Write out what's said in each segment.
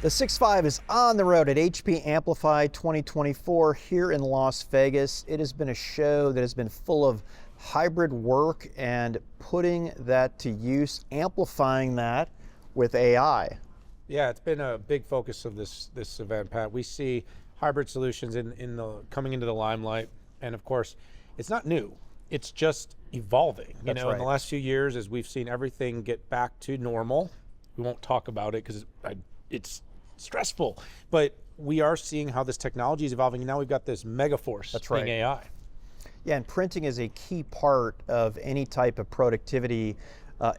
The 6.5 is on the road at HP Amplify 2024 here in Las Vegas. It has been a show that has been full of hybrid work and putting that to use, amplifying that with AI. Yeah, it's been a big focus of this event, Pat. We see hybrid solutions coming into the limelight, and of course, it's not new. It's just evolving. You know, in the last few years, as we've seen everything get back to normal, we won't talk about it because it's stressful, but we are seeing how this technology is evolving, and now we've got this mega force being AI. Yeah, and printing is a key part of any type of productivity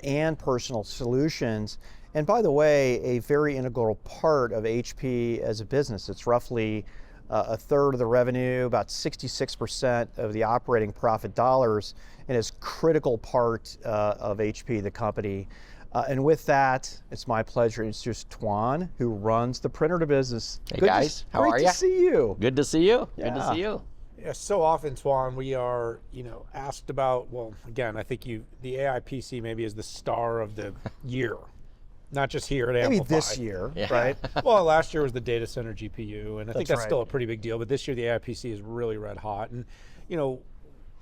and personal solutions. And by the way, a very integral part of HP as a business. It's roughly a third of the revenue, about 66% of the operating profit dollars, and is a critical part of HP, the company. And with that, it's my pleasure to introduce Tuan, who runs the printer business. Hey guys, how are you? Great to see you. Good to see you. Yeah. Good to see you. Yeah, so often, Tuan, we are, asked about. Well, again, I think the AI PC maybe is the star of the year, not just here at Amplify. Maybe this year, right? Well, last year was the data center GPU, and I think that's still a pretty big deal. But this year, the AI PC is really red hot, and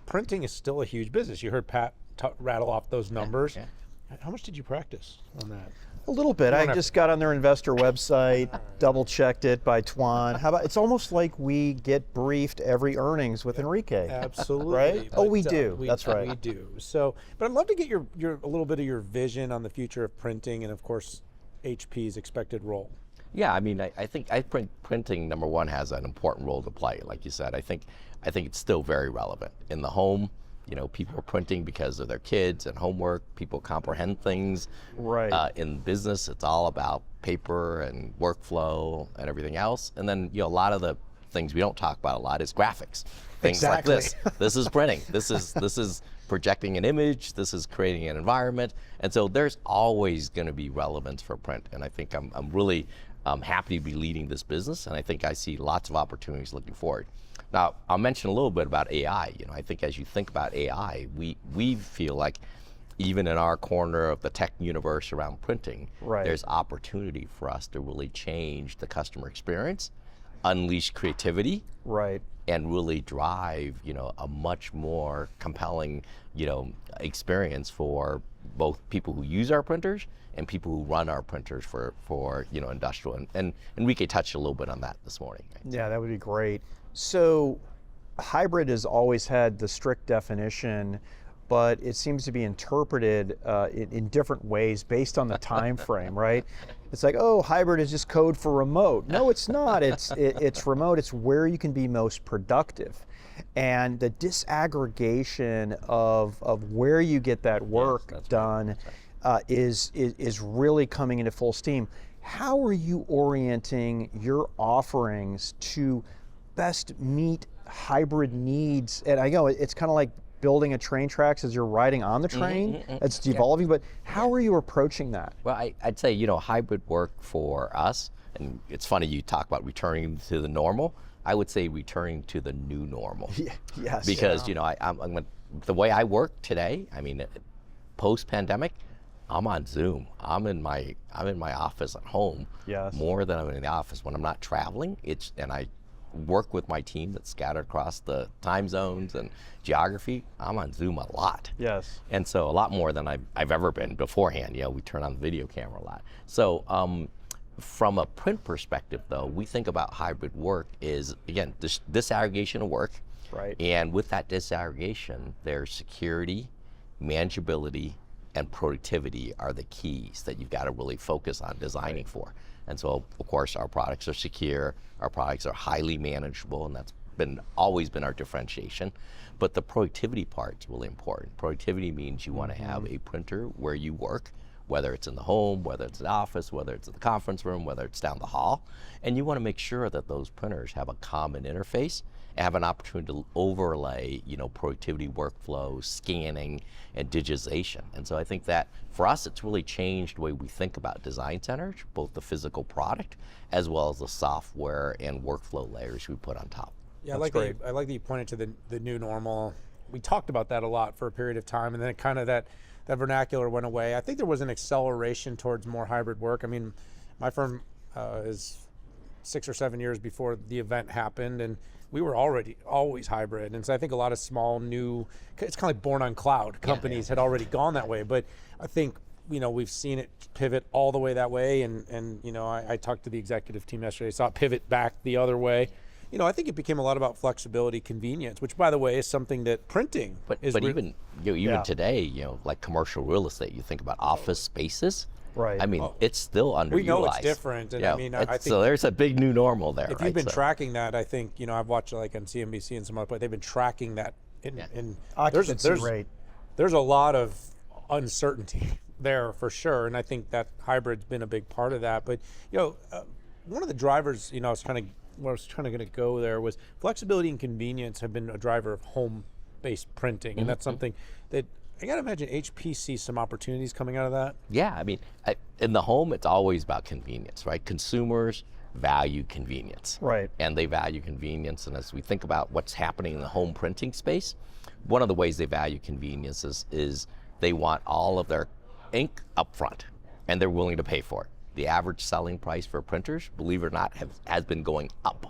printing is still a huge business. You heard Pat rattle off those numbers. Yeah. How much did you practice on that? A little bit. I just got on their investor website, double checked it by Tuan. How about, it's almost like we get briefed every earnings with Enrique. Absolutely. Right? But, we do. That's right. We do. So, but I'd love to get your a little bit of your vision on the future of printing and of course HP's expected role. Yeah, I mean, I think printing, number one, has an important role to play. Like you said, I think it's still very relevant in the home. People are printing because of their kids and homework. People comprehend things. Right. In business, it's all about paper and workflow and everything else. And then, a lot of the things we don't talk about a lot is graphics. Things like this. This is printing. This is projecting an image. This is creating an environment. And so there's always going to be relevance for print. And I think I'm really happy to be leading this business. And I think I see lots of opportunities looking forward. Now, I'll mention a little bit about AI. I think as you think about AI, we feel like even in our corner of the tech universe around printing, there's opportunity for us to really change the customer experience, unleash creativity, and really drive, a much more compelling, experience for both people who use our printers and people who run our printers for industrial. And Enrique touched a little bit on that this morning. Yeah, that would be great. So hybrid has always had the strict definition, but it seems to be interpreted in different ways based on the time frame, right? It's like, oh, hybrid is just code for remote. No, it's not. It's remote. It's where you can be most productive. And the disaggregation of where you get that work done is really coming into full steam. How are you orienting your offerings to best meet hybrid needs? And I know it's kind of like building a train tracks as you're riding on the train. It's evolving, but how are you approaching that? Well, I'd say, hybrid work for us, and it's funny you talk about returning to the normal. I would say returning to the new normal. Yes. Because, I'm the way I work today, I mean, post-pandemic, I'm on Zoom. I'm in my office at home more than I'm in the office when I'm not traveling. And I work with my team that's scattered across the time zones and geography. I'm on Zoom a lot. Yes. And so a lot more than I've ever been beforehand. We turn on the video camera a lot. So from a print perspective, though, we think about hybrid work is, again, this disaggregation of work. Right. And with that disaggregation, there's security, manageability, and productivity are the keys that you've got to really focus on designing for. And so, of course, our products are secure, our products are highly manageable, and that's always been our differentiation. But the productivity part is really important. Productivity means you want to have a printer where you work, whether it's in the home, whether it's in the office, whether it's in the conference room, whether it's down the hall. And you want to make sure that those printers have a common interface and have an opportunity to overlay, productivity workflows, scanning, and digitization. And so I think that for us, it's really changed the way we think about design centers, both the physical product as well as the software and workflow layers we put on top. Yeah, I like that you pointed to the new normal. We talked about that a lot for a period of time, and then kind of that vernacular went away. I think there was an acceleration towards more hybrid work. I mean, my firm is 6 or 7 years before the event happened, and we were already always hybrid. And so I think a lot of small new, it's kind of like born on cloud companies had already gone that way. But I think, we've seen it pivot all the way that way. And I talked to the executive team yesterday, saw it pivot back the other way. I think it became a lot about flexibility, convenience, which, by the way, is something that printing is. But even today, like commercial real estate, you think about office spaces. Right. I mean, it's still underutilized. We know it's different, and I think so. There's a big new normal there. If you've been tracking that, I think I've watched like on CNBC and some other places. They've been tracking that. In occupancy rate. There's a lot of uncertainty there for sure, and I think that hybrid's been a big part of that. But one of the drivers, I was trying to go there was flexibility and convenience have been a driver of home-based printing, and that's something that I got to imagine HP sees some opportunities coming out of that. Yeah, I mean, in the home, it's always about convenience, right? Consumers value convenience. Right. And they value convenience. And as we think about what's happening in the home printing space, one of the ways they value convenience is they want all of their ink up front, and they're willing to pay for it. The average selling price for printers, believe it or not, has been going up.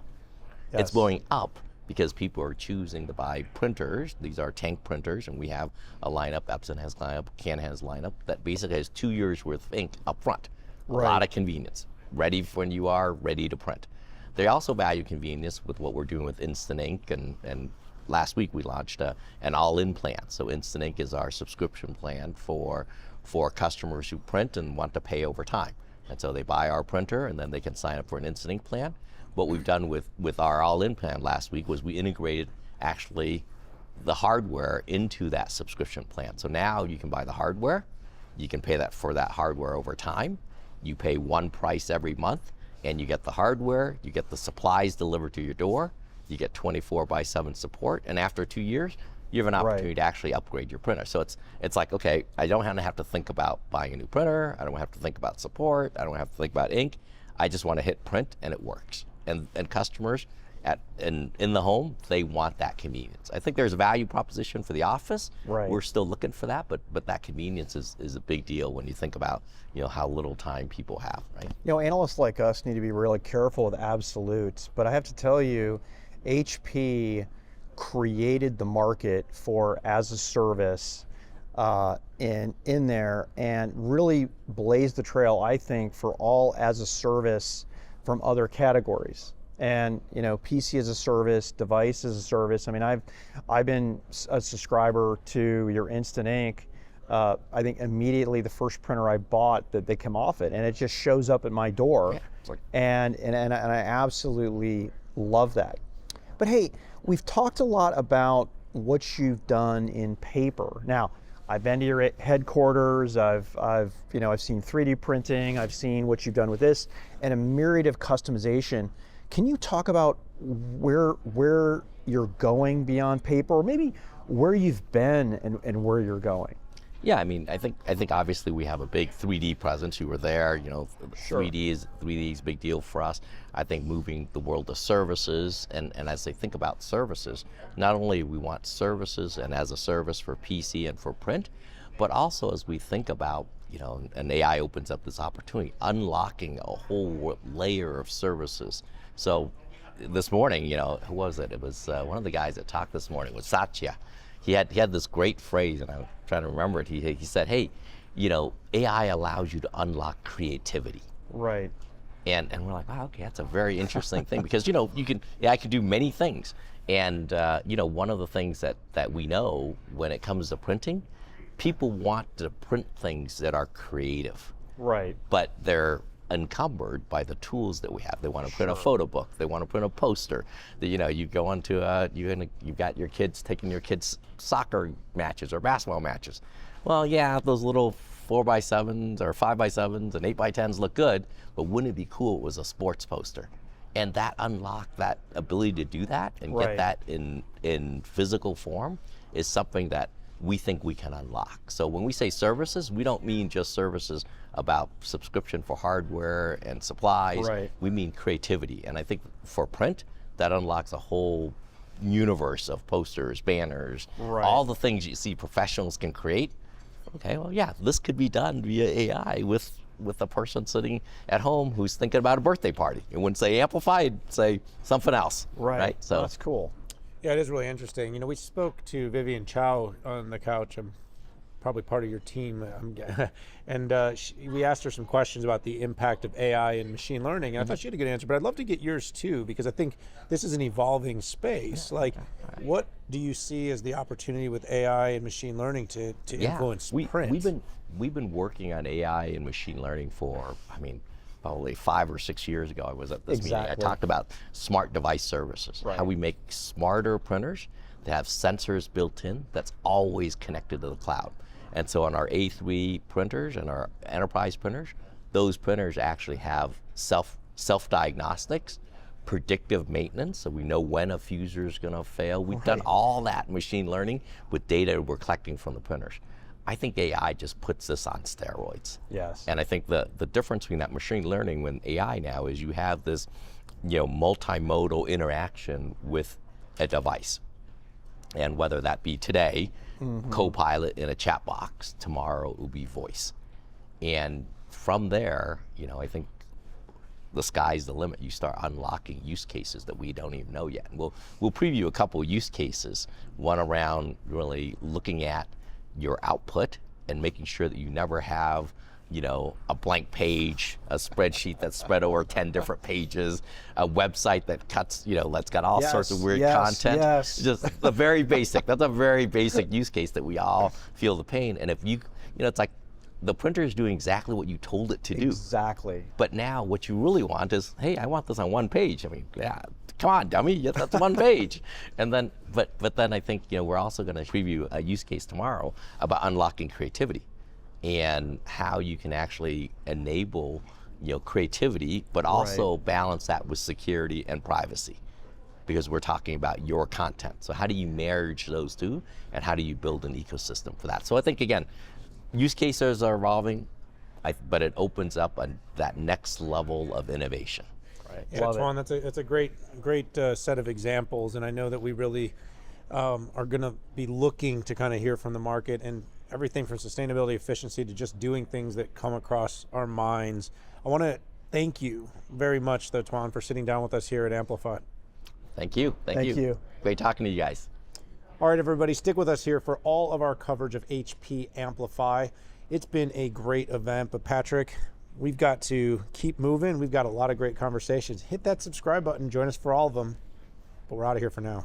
Yes. It's going up because people are choosing to buy printers. These are tank printers, and we have a lineup, Epson has lineup, Canon has lineup, that basically has 2 years worth of ink up front. A lot of convenience, ready for when you are ready to print. They also value convenience with what we're doing with Instant Ink, and last week we launched an all-in plan. So Instant Ink is our subscription plan for customers who print and want to pay over time. And so they buy our printer, and then they can sign up for an Instant Ink plan. What we've done with our all-in plan last week was we integrated actually the hardware into that subscription plan. So now you can buy the hardware, you can pay for that hardware over time, you pay one price every month, and you get the hardware, you get the supplies delivered to your door, you get 24/7 support, and after 2 years, you have an opportunity to actually upgrade your printer. So it's like, okay, I don't have to think about buying a new printer, I don't have to think about support, I don't have to think about ink, I just want to hit print and it works. And customers in the home, they want that convenience. I think there's a value proposition for the office. Right. We're still looking for that, but that convenience is a big deal when you think about how little time people have, right? Analysts like us need to be really careful with absolutes, but I have to tell you, HP created the market for as a service in there, and really blazed the trail, I think, for all as a service from other categories. And PC as a service, device as a service. I mean, I've been a subscriber to your Instant Ink. I think immediately the first printer I bought, that they come off it, and it just shows up at my door. Yeah. And I absolutely love that. But hey, we've talked a lot about what you've done in paper. Now, I've been to your headquarters. I've seen 3D printing. I've seen what you've done with this, and a myriad of customization. Can you talk about where you're going beyond paper, or maybe where you've been and where you're going? Yeah, I mean, I think obviously we have a big 3D presence. You were there, 3D is a big deal for us. I think moving the world to services, and as they think about services, not only we want services and as a service for PC and for print, but also as we think about, and AI opens up this opportunity, unlocking a whole layer of services. So this morning, who was it? It was one of the guys that talked this morning, was Satya. He had this great phrase, and I'm trying to remember it. He said, hey, AI allows you to unlock creativity. Right. And we're like, wow, okay, that's a very interesting thing, because AI can do many things. And one of the things that we know when it comes to printing, people want to print things that are creative. Right. But they're encumbered by the tools that we have. They want to print a photo book. They want to print a poster. You go onto you've got your kids taking your kids' soccer matches or basketball matches. Well, yeah, those little 4x7s or 5x7s and 8x10s look good, but wouldn't it be cool if it was a sports poster? And that unlocked that ability to do that and get that in physical form is something that we think we can unlock. So when we say services, we don't mean just services about subscription for hardware and supplies. Right. We mean creativity. And I think for print, that unlocks a whole universe of posters, banners, all the things you see professionals can create. Okay, well, yeah, this could be done via AI with with a person sitting at home who's thinking about a birthday party. It wouldn't say Amplify, it'd say something else. Right. So that's cool. Yeah, it is really interesting. You know, we spoke to Vivian Chow on the couch. I'm probably part of your team. And we asked her some questions about the impact of AI and machine learning. And I thought she had a good answer, but I'd love to get yours too, because I think this is an evolving space. Like, what do you see as the opportunity with AI and machine learning to influence print? We've been working on AI and machine learning for, I mean, probably 5 or 6 years ago. I was at this meeting. I talked about smart device services, how we make smarter printers that have sensors built in that's always connected to the cloud. And so on our A3 printers and our enterprise printers, those printers actually have self-diagnostics, predictive maintenance, so we know when a fuser is going to fail. We've done all that machine learning with data we're collecting from the printers. I think AI just puts this on steroids. Yes. And I think the difference between that machine learning and AI now is you have this, you know, multimodal interaction with a device. And whether that be today, Copilot in a chat box, tomorrow it will be voice. And from there, you know, I think the sky's the limit. You start unlocking use cases that we don't even know yet. And we'll preview a couple use cases, one around really looking at your output and making sure that you never have, you know, a blank page, a spreadsheet that's spread over 10 different pages, a website that cuts, you know, that's got all sorts of weird content. Just a very basic, that's a very basic use case that we all feel the pain. And if you know, it's like the printer is doing exactly what you told it to do. Exactly. But now what you really want is, hey, I want this on one page. I mean, yeah, come on, dummy, that's one page. And then, but then I think, you know, we're also going to preview a use case tomorrow about unlocking creativity and how you can actually enable, you know, creativity, but also balance that with security and privacy, because we're talking about your content. So how do you marriage those two, and how do you build an ecosystem for that? So I think, again, use cases are evolving, but it opens up that next level of innovation. Right. Yeah, Tuan, that's a great set of examples, and I know that we really are going to be looking to kind of hear from the market, and everything from sustainability, efficiency, to just doing things that come across our minds. I want to thank you very much, though, Tuan, for sitting down with us here at Amplify. Thank you. Thank you. Great talking to you guys. All right, everybody, stick with us here for all of our coverage of HP Amplify. It's been a great event, but Patrick, we've got to keep moving. We've got a lot of great conversations. Hit that subscribe button. Join us for all of them. But we're out of here for now.